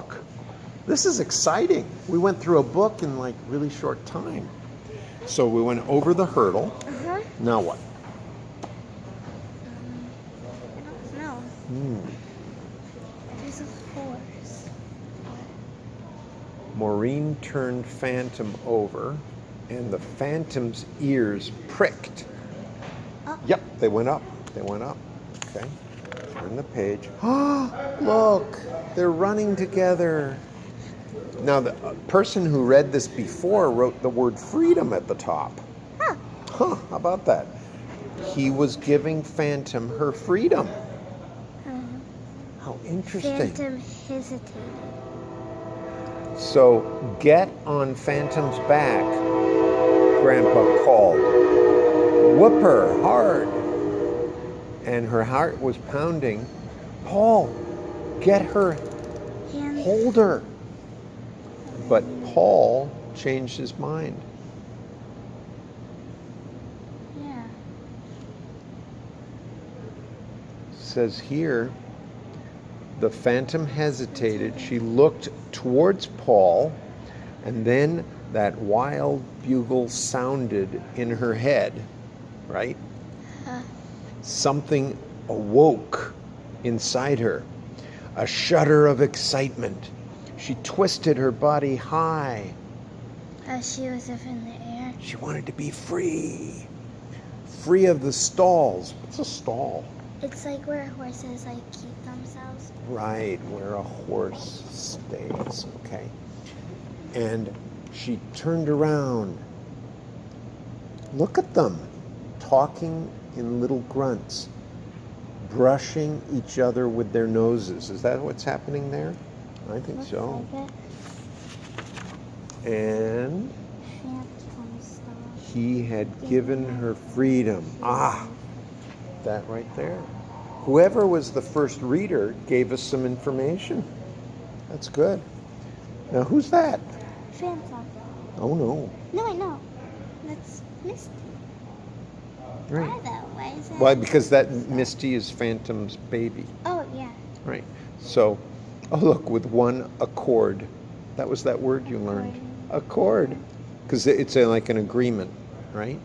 book. This is exciting. We went through a book in like really short time. So we went over the hurdle. Now what? I don't know. There's a horse. Maureen turned Phantom over, and the Phantom's ears pricked. Oh. Yep, they went up. They went up. Okay. Turn the page. Look, they're running together. Now, the person who read this before wrote the word freedom at the top. How about that? He was giving Phantom her freedom. How interesting. Phantom hesitated. So, get on Phantom's back, Grandpa called. Whoop her hard. And her heart was pounding. Paul, get her. Hold her. But Paul changed his mind. Yeah. Says here, the Phantom hesitated. She looked towards Paul, and then that wild bugle sounded in her head, right? Something awoke inside her, a shudder of excitement. She twisted her body high. She was up in the air. She wanted to be free. Free of the stalls. What's a stall? It's like where horses keep themselves. Right, where a horse stays, okay. And she turned around. Look at them, talking in little grunts, brushing each other with their noses. Is that what's happening there? I think Looks so. like it. And Phantom style. he had given her freedom. That right there. Whoever was the first reader gave us some information. That's good. Now, who's that? Phantom. Oh, no. No, I know. That's Misty. Right. Why though? Why is that? Why? Because that Misty is Phantom's baby. Oh, yeah. Right. So, oh, look, with one accord. That was that word you learned. Accord. Because it's like an agreement, right?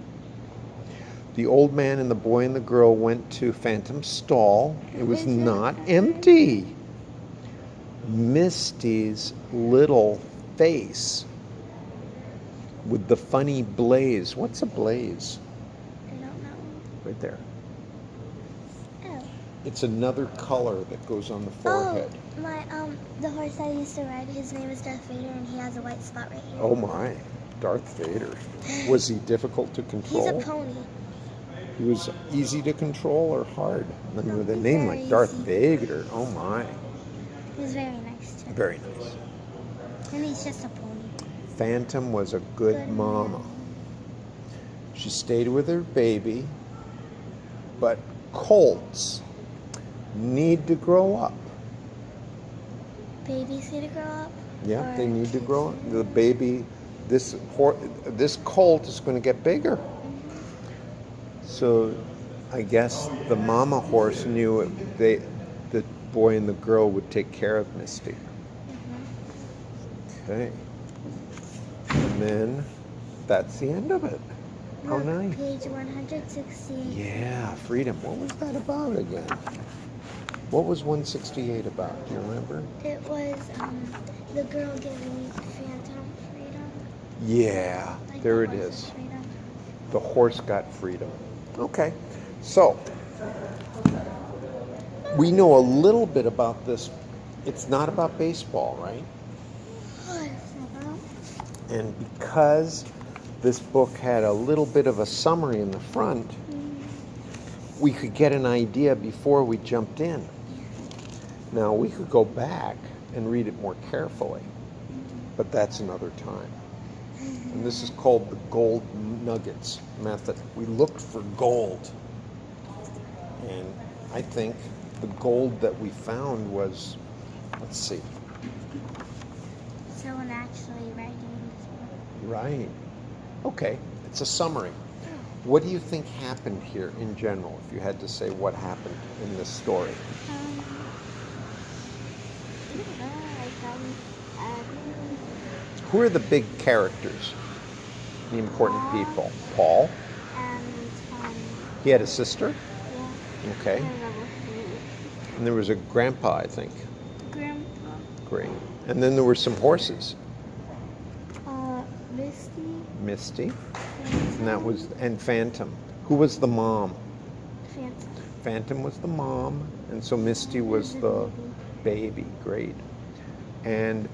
The old man and the boy and the girl went to Phantom's stall. It was not empty. Misty's little face with the funny blaze. What's a blaze? I don't know. Right there. Oh. It's another color that goes on the forehead. Oh, my the horse I used to ride, his name is Darth Vader, and he has a white spot right here. Oh my, Darth Vader. Was he difficult to control? He's a pony. He was easy to control or hard? I mean, with a he's name very like Darth easy. Vader, oh my. He was very nice too. Very nice. And he's just a pony. Phantom was a good mama. She stayed with her baby, but colts need to grow up. Babies need to grow up? Yeah, Or they need to kids? grow up. The baby, this colt is going to get bigger. So I guess the mama horse knew the boy and the girl would take care of Misty. Okay. And then that's the end of it. How Look, nice. Page 168. Yeah, freedom. What was that about again? What was 168 about? Do you remember? It was the girl giving Phantom freedom. Yeah, Like there the it horse's is. freedom. The horse got freedom. Okay, so we know a little bit about this. It's not about baseball, right? And because this book had a little bit of a summary in the front, we could get an idea before we jumped in. Now, we could go back and read it more carefully, but that's another time. And this is called the gold nuggets method. We looked for gold. And I think the gold that we found was, let's see. Someone actually writing this book. Right. Okay, it's a summary. What do you think happened here in general, if you had to say what happened in this story? I don't know, like Who are the big characters? The important people. Paul. And He had a sister. yeah. Okay. I don't remember who. And there was a grandpa, I think. Grandpa. Great. And then there were some horses. Misty. Misty. And Phantom. Who was the mom? Phantom. Phantom was the mom, and so Misty was the baby. Great. And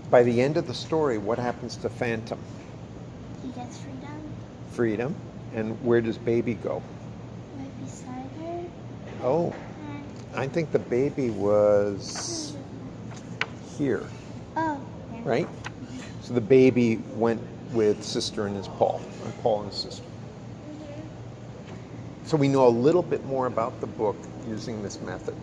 by the end of the story, what happens to Phantom? He gets freedom. Freedom. And where does baby go? Right beside her. Oh, And I think the baby was here, oh. Yeah. right? So the baby went with sister and his Paul and his sister. So we know a little bit more about the book using this method.